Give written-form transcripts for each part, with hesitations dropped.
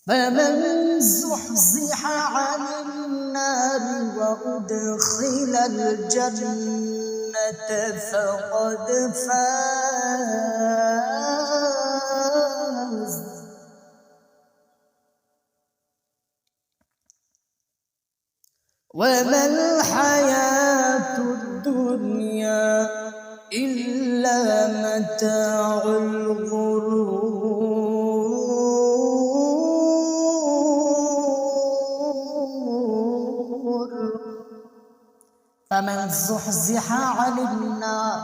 فمن زحزح عن النار وأدخل الجنة فقد فاز وما الحياة الدنيا إلا متاع الغرور فمن زحزح عن النار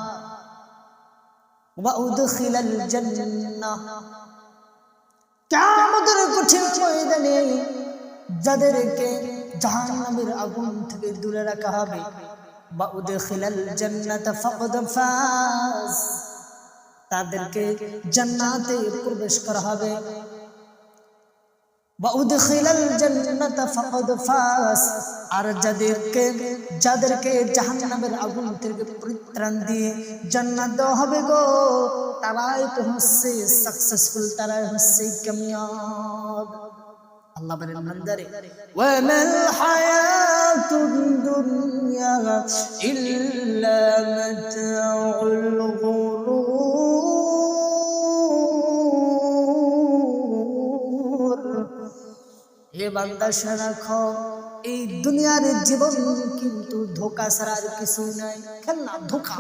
وأدخل الجنة কিয়ামতের কঠিন ময়দানে যাদেরকে জাহান্নামের আগুন থেকে দূরে রাখা হবে বা উদখিলাল জান্নাতা ফাকাদ ফাজ তাদেরকে জান্নাতে প্রবেশ করা হবে বা উদখিলাল জান্নাতা ফাকাদ ফাজ আর যাদেরকে জাহান্নামের আগুন থেকে পরিত্রাণ দিয়ে জান্নাত দেওয়া হবে গো তারাই তো হচ্ছে সাকসেসফুল তারাই হচ্ছে কামিয়াব আল্লাহ বলেন বান্দারে ওয়ামাল হায়াতুদ দুনিয়া ইল্লা মাতাউল গুরুর হে বান্দা শুনে রাখো এই দুনিয়ার জীবন কিন্তু ধোঁকা ছাড়া আর কিছু নাই খেলনা ধোঁকা